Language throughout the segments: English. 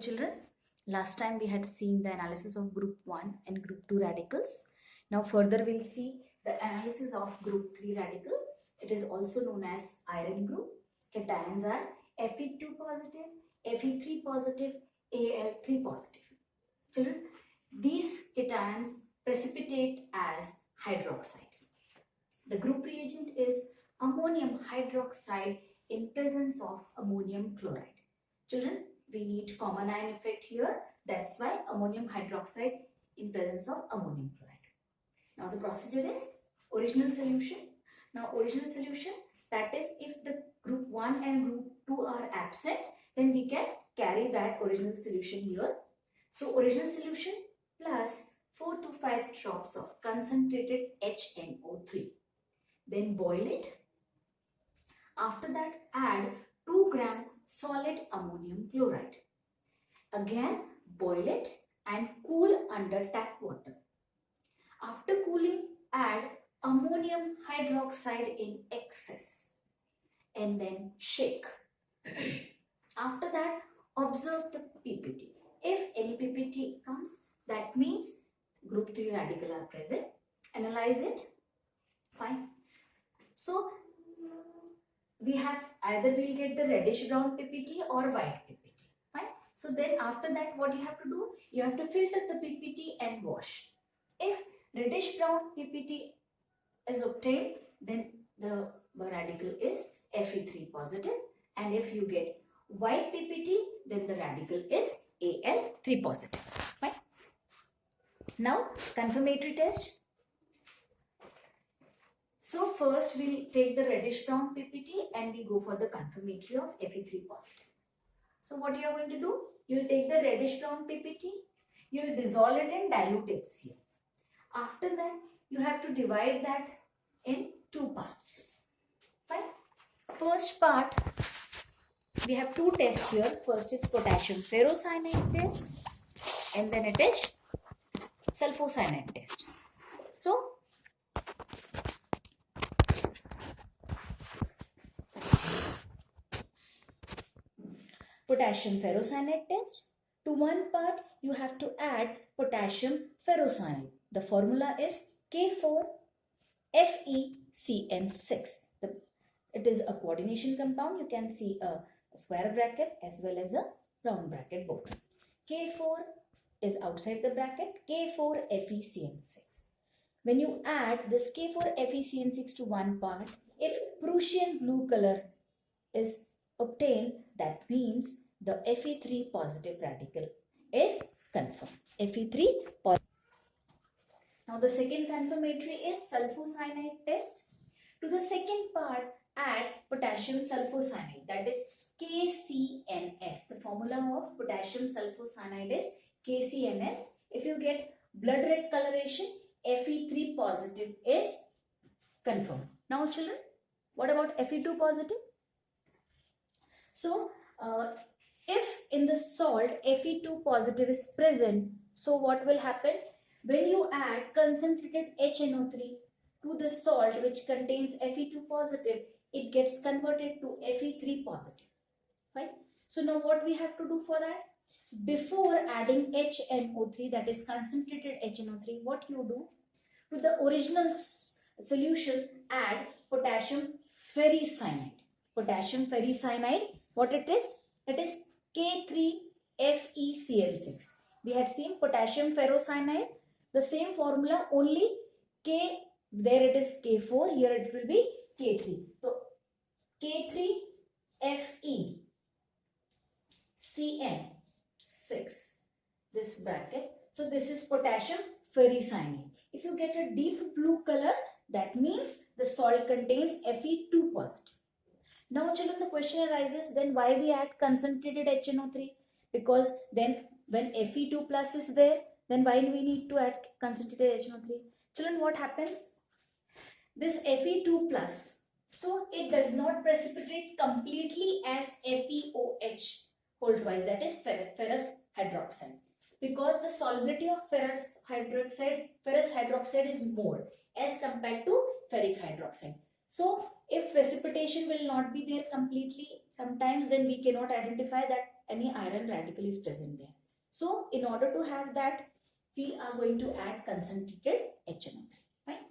Children, last time we had seen the analysis of group 1 and group 2 radicals. Now further we'll see the analysis of group 3 radical. It is also known as iron group. Cations are Fe2 positive, Fe3 positive, Al3 positive. Children, these cations precipitate as hydroxides. The group reagent is ammonium hydroxide in presence of ammonium chloride. Children, we need common ion effect here. That's why ammonium hydroxide in presence of ammonium chloride. Now the procedure is original solution. Now original solution, that is if the group 1 and group 2 are absent, then we can carry that original solution here. So original solution plus 4 to 5 drops of concentrated HNO3. Then boil it. After that add 2 gram solid ammonium chloride. Again boil it and cool under tap water. After cooling add ammonium hydroxide in excess and then shake. After that observe the PPT. If any PPT comes, that means group 3 radical are present. Analyze it. Fine. So we have either we'll get the reddish brown PPT or white PPT. Fine. So then after that what you have to do? You have to filter the PPT and wash. If reddish brown PPT is obtained, then the radical is Fe3 positive, and if you get white PPT, then the radical is Al3 positive. Fine. Now confirmatory test. So first we'll take the reddish brown PPT and we go for the confirmatory of Fe3 positive. So what you are going to do? You'll take the reddish brown PPT, you'll dissolve it in dilute HCl. After that, you have to divide that in 2 parts. Fine. First part, we have 2 tests here. First is potassium ferrocyanide test and then it is sulfocyanide test. So potassium ferrocyanide test. To one part, you have to add potassium ferrocyanide. The formula is K4FeCN6. It is a coordination compound. You can see a square bracket as well as a round bracket both. K4 is outside the bracket, K4FeCN6. When you add this K4FeCN6 to one part, if Prussian blue color is obtained, that means the Fe3 positive radical is confirmed. Fe3 positive. Now the second confirmatory is sulfocyanide test. To the second part, add potassium sulfocyanide, that is KCNS. The formula of potassium sulfocyanide is KCNS. If you get blood red coloration, Fe3 positive is confirmed. Now children, what about Fe2 positive? So if in the salt Fe2 positive is present, so what will happen? When you add concentrated HNO3 to the salt which contains Fe2 positive, it gets converted to Fe3 positive. Fine. So now what we have to do for that? Before adding HNO3, that is concentrated HNO3, what you do? To the original solution, add potassium ferricyanide. Potassium ferricyanide, what it is? It is K3FeCl6. We had seen potassium ferrocyanide, the same formula, only K, there it is K4, here it will be K3. So K3FeCN6, this bracket. So this is potassium ferricyanide. If you get a deep blue color, that means the salt contains Fe2 positive. Now children, the question arises, then why we add concentrated HNO3? Because then when Fe2 plus is there, then why we need to add concentrated HNO3? Children, what happens? This Fe2 plus, so it does not precipitate completely as FeOH whole twice, that is ferrous hydroxide. Because the solubility of ferrous hydroxide is more as compared to ferric hydroxide. So if precipitation will not be there completely, sometimes then we cannot identify that any iron radical is present there. So in order to have that, we are going to add concentrated HNO3. Right?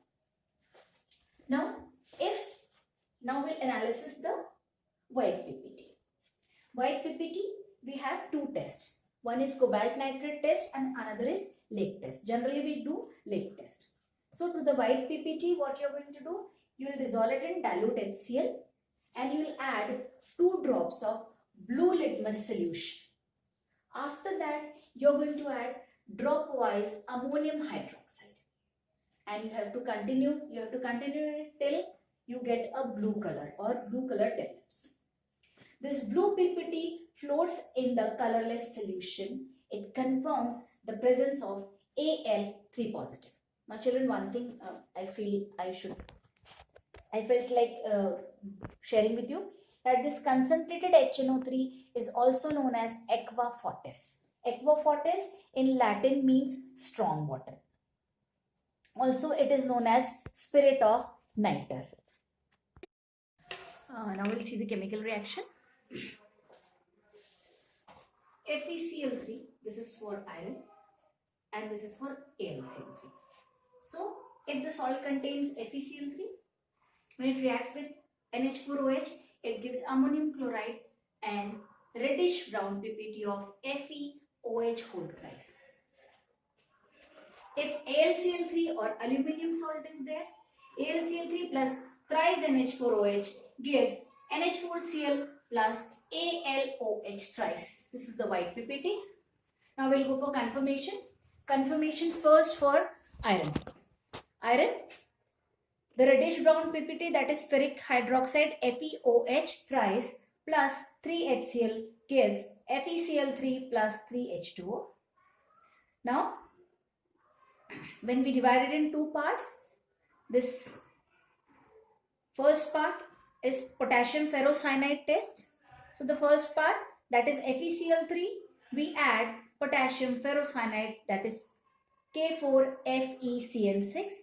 Now we'll analyze the white PPT. White PPT, we have two tests. One is cobalt nitrate test and another is lake test. Generally we do lake test. So to the white PPT, what you're going to do, you will dissolve it in dilute HCl and you will add 2 drops of blue litmus solution. After that, you're going to add drop-wise ammonium hydroxide. And you have to continue it till you get a blue color or blue color develops. This blue PPT floats in the colorless solution. It confirms the presence of Al3 positive. Now children, one thing I felt like sharing with you, that this concentrated HNO3 is also known as aqua fortis. Aqua fortis in Latin means strong water. Also it is known as spirit of nitre. Now we'll see the chemical reaction. FeCl3, this is for iron and this is for AlCl3. So if the salt contains FeCl3, when it reacts with NH4OH, it gives ammonium chloride and reddish brown PPT of FeOH whole thrice. If AlCl3 or aluminium salt is there, AlCl3 plus thrice NH4OH gives NH4Cl plus AlOH thrice. This is the white PPT. Now we'll go for confirmation. Confirmation first for iron. Iron, the reddish brown PPT, that is ferric hydroxide FeOH thrice plus 3HCl gives FeCl3 plus 3H2O. Now, when we divide it in 2 parts, this first part is potassium ferrocyanide test. So the first part, that is FeCl3, we add potassium ferrocyanide, that is K4FeCN6,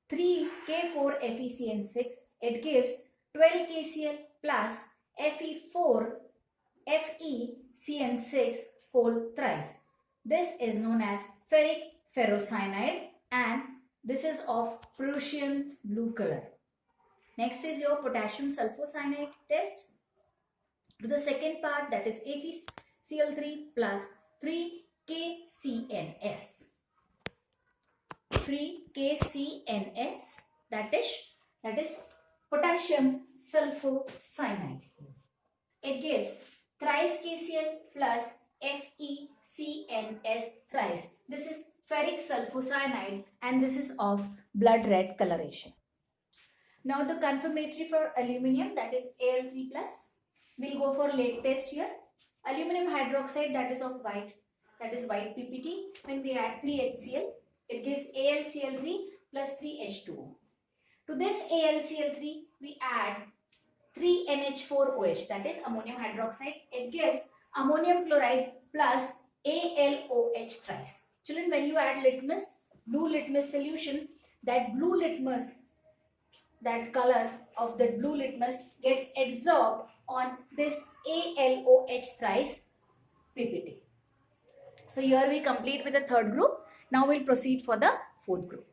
3K4FeCN6, it gives 12 KCl plus Fe4FeCN6 whole thrice. This is known as ferric ferrocyanide and this is of Prussian blue color. Next is your potassium sulfocyanide test. To the second part, that is FeCl3 plus 3KCNS. 3KCNS, that is potassium sulfocyanide. It gives thrice KCl plus FeCNS thrice. This is ferric sulfocyanide and this is of blood red coloration. Now the confirmatory for aluminium, that is Al3 plus. We'll go for lake test here. Aluminum hydroxide, that is of white, that is white PPT. When we add 3HCl, it gives AlCl3 plus 3H2O. To this AlCl3, we add 3NH4OH, that is ammonium hydroxide. It gives ammonium chloride plus AlOH thrice. Children, when you add litmus, blue litmus solution, that blue litmus, that color of the blue litmus gets adsorbed on this AlOH thrice PPT. So here we complete with the third group. Now we'll proceed for the fourth group.